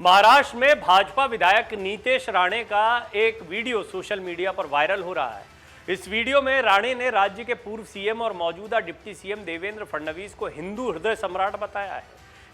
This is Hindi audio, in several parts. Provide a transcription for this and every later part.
महाराष्ट्र में भाजपा विधायक नीतेश राणे का एक वीडियो सोशल मीडिया पर वायरल हो रहा है। इस वीडियो में राणे ने राज्य के पूर्व सीएम और मौजूदा डिप्टी सीएम देवेंद्र फडणवीस को हिंदू हृदय सम्राट बताया है।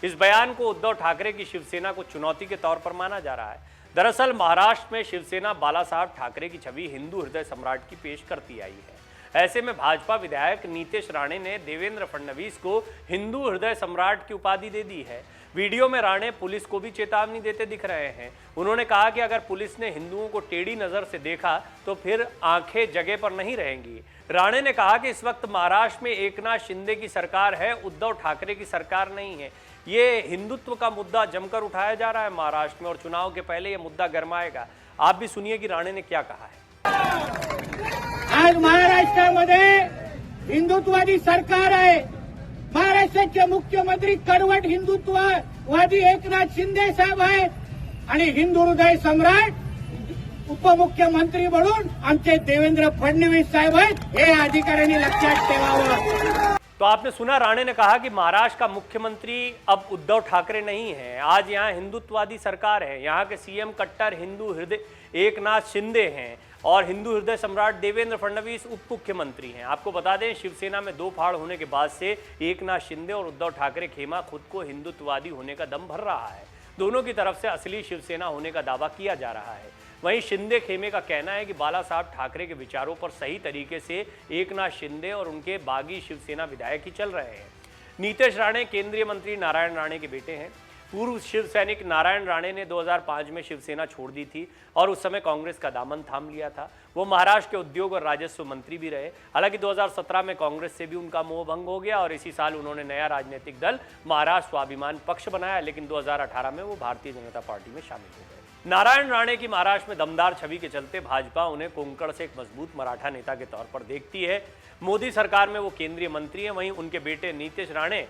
इस बयान को उद्धव ठाकरे की शिवसेना को चुनौती के तौर पर माना जा रहा है। दरअसल महाराष्ट्र में शिवसेना बाला साहब ठाकरे की छवि हिंदू हृदय सम्राट की पेश करती आई है। ऐसे में भाजपा विधायक नीतेश राणे ने देवेंद्र फडणवीस को हिंदू हृदय सम्राट की उपाधि दे दी है। वीडियो में राणे पुलिस को भी चेतावनी देते दिख रहे हैं। उन्होंने कहा कि अगर पुलिस ने हिंदुओं को टेढ़ी नजर से देखा तो फिर आंखें जगह पर नहीं रहेंगी। राणे ने कहा कि इस वक्त महाराष्ट्र में एकनाथ शिंदे की सरकार है, उद्धव ठाकरे की सरकार नहीं है। ये हिंदुत्व का मुद्दा जमकर उठाया जा रहा है महाराष्ट्र में और चुनाव के पहले ये मुद्दा गरमाएगा। आप भी सुनिए कि राणे ने क्या कहा है। आज महाराष्ट्रामध्ये हिंदुत्ववादी सरकार आहे। महाराष्ट्राचे मुख्यमंत्री कडवट हिंदुत्ववादी एकनाथ शिंदे साहेब आहेत आणि हिंदू हृदय सम्राट उपमुख्यमंत्री म्हणून आमचे देवेंद्र फडणवीस साहेब आहेत। हे अधिकाऱ्यांनी लक्षात ठेवावं। तो आपने सुना, राणे ने कहा कि महाराष्ट्र का मुख्यमंत्री अब उद्धव ठाकरे नहीं है। आज यहाँ हिंदुत्ववादी सरकार है। यहाँ के सीएम कट्टर हिंदू हृदय एकनाथ शिंदे हैं और हिंदू हृदय सम्राट देवेंद्र फडणवीस उप मुख्यमंत्री हैं। आपको बता दें, शिवसेना में दो फाड़ होने के बाद से एकनाथ शिंदे और उद्धव ठाकरे खेमा खुद को हिंदुत्ववादी होने का दम भर रहा है। दोनों की तरफ से असली शिवसेना होने का दावा किया जा रहा है। वहीं शिंदे खेमे का कहना है कि बाला साहब ठाकरे के विचारों पर सही तरीके से एकनाथ शिंदे और उनके बागी शिवसेना विधायक ही चल रहे हैं। नीतेश राणे केंद्रीय मंत्री नारायण राणे के बेटे हैं। पूर्व शिव सैनिक नारायण राणे ने 2005 में शिवसेना छोड़ दी थी और उस समय कांग्रेस का दामन थाम लिया था। वो महाराष्ट्र के उद्योग और राजस्व मंत्री भी रहे। हालांकि 2017 में कांग्रेस से भी उनका मोह भंग हो गया और इसी साल उन्होंने नया राजनीतिक दल महाराष्ट्र स्वाभिमान पक्ष बनाया, लेकिन 2018 में वो भारतीय जनता पार्टी में शामिल हो गए। नारायण राणे की महाराष्ट्र में दमदार छवि के चलते भाजपा उन्हें कोंकण से एक मजबूत मराठा नेता के तौर पर देखती है। मोदी सरकार में वो केंद्रीय मंत्री हैं। वहीं उनके बेटे नीतेश राणे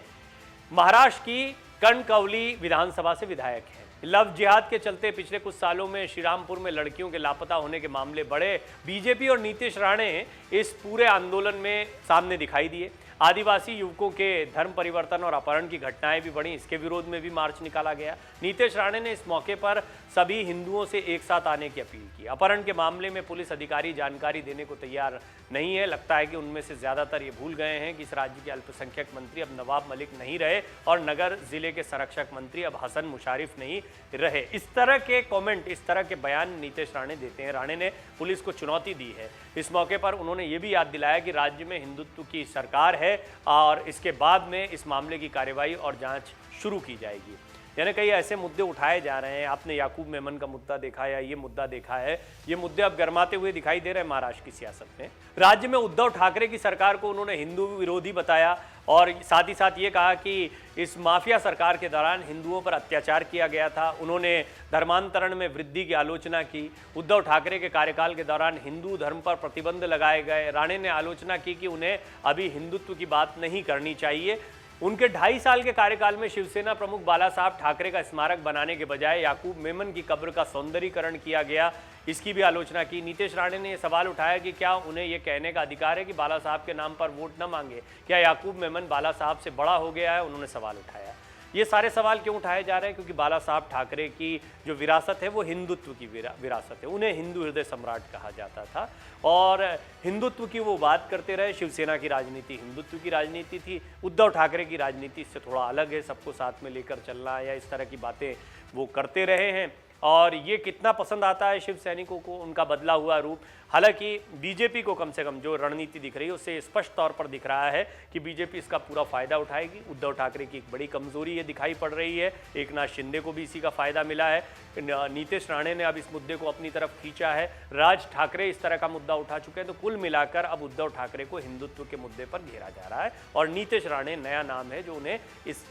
महाराष्ट्र की कणकवली विधानसभा से विधायक हैं। लव जिहाद के चलते पिछले कुछ सालों में श्रीरामपुर में लड़कियों के लापता होने के मामले बढ़े। बीजेपी और नीतेश राणे इस पूरे आंदोलन में सामने दिखाई दिए। आदिवासी युवकों के धर्म परिवर्तन और अपहरण की घटनाएं भी बढ़ी। इसके विरोध में भी मार्च निकाला गया। नीतेश राणे ने इस मौके पर सभी हिंदुओं से एक साथ आने की अपील की। अपहरण के मामले में पुलिस अधिकारी जानकारी देने को तैयार नहीं है। लगता है कि उनमें से ज्यादातर ये भूल गए हैं कि इस राज्य के अल्पसंख्यक मंत्री अब नवाब मलिक नहीं रहे और नगर जिले के संरक्षक मंत्री अब हसन मुशारिफ नहीं रहे। इस तरह के कमेंट, इस तरह के बयान नीतेश राणे देते हैं। राणे ने पुलिस को चुनौती दी है। इस मौके पर उन्होंने ये भी याद दिलाया कि राज्य में हिंदुत्व की सरकार है और इसके बाद में इस मामले की कार्रवाई और जांच शुरू की जाएगी। यानी कई ऐसे मुद्दे उठाए जा रहे हैं। आपने याकूब मेमन का मुद्दा देखा या ये मुद्दा देखा है। ये मुद्दे अब गरमाते हुए दिखाई दे रहे हैं महाराष्ट्र की सियासत में। राज्य में उद्धव ठाकरे की सरकार को उन्होंने हिंदू विरोधी बताया और साथ ही साथ ये कहा कि इस माफिया सरकार के दौरान हिंदुओं पर अत्याचार किया गया था। उन्होंने धर्मांतरण में वृद्धि की आलोचना की। उद्धव ठाकरे के कार्यकाल के दौरान हिंदू धर्म पर प्रतिबंध लगाए गए। राणे ने आलोचना की कि उन्हें अभी हिंदुत्व की बात नहीं करनी चाहिए। उनके 2.5 साल के कार्यकाल में शिवसेना प्रमुख बाला साहब ठाकरे का स्मारक बनाने के बजाय याकूब मेमन की कब्र का सौंदर्यीकरण किया गया, इसकी भी आलोचना की। नीतेश राणे ने यह सवाल उठाया कि क्या उन्हें यह कहने का अधिकार है कि बाला साहब के नाम पर वोट न मांगे? क्या याकूब मेमन बाला साहब से बड़ा हो गया है? उन्होंने सवाल उठाया। ये सारे सवाल क्यों उठाए जा रहे हैं? क्योंकि बाला साहब ठाकरे की जो विरासत है वो हिंदुत्व की विरासत है। उन्हें हिंदू हृदय सम्राट कहा जाता था और हिंदुत्व की वो बात करते रहे। शिवसेना की राजनीति हिंदुत्व की राजनीति थी। उद्धव ठाकरे की राजनीति इससे थोड़ा अलग है। सबको साथ में लेकर चलना या इस तरह की बातें वो करते रहे हैं और ये कितना पसंद आता है शिव सैनिकों को, उनका बदला हुआ रूप। हालांकि बीजेपी को कम से कम जो रणनीति दिख रही है उससे स्पष्ट तौर पर दिख रहा है कि बीजेपी इसका पूरा फायदा उठाएगी। उद्धव ठाकरे की एक बड़ी कमजोरी ये दिखाई पड़ रही है। एकनाथ शिंदे को भी इसी का फायदा मिला है। नीतेश राणे ने अब इस मुद्दे को अपनी तरफ खींचा है। राज ठाकरे इस तरह का मुद्दा उठा चुके हैं। तो कुल मिलाकर अब उद्धव ठाकरे को हिंदुत्व के मुद्दे पर घेरा जा रहा है और नीतेश राणे नया नाम है जो उन्हें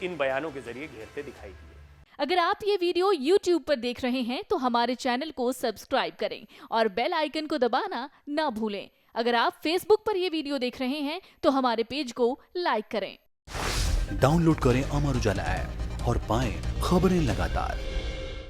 इन बयानों के जरिए घेरते दिखाई दिए। अगर आप ये वीडियो YouTube पर देख रहे हैं तो हमारे चैनल को सब्सक्राइब करें और बेल आइकन को दबाना ना भूलें। अगर आप Facebook पर ये वीडियो देख रहे हैं तो हमारे पेज को लाइक करें। डाउनलोड करें अमर उजाला ऐप और पाएं खबरें लगातार।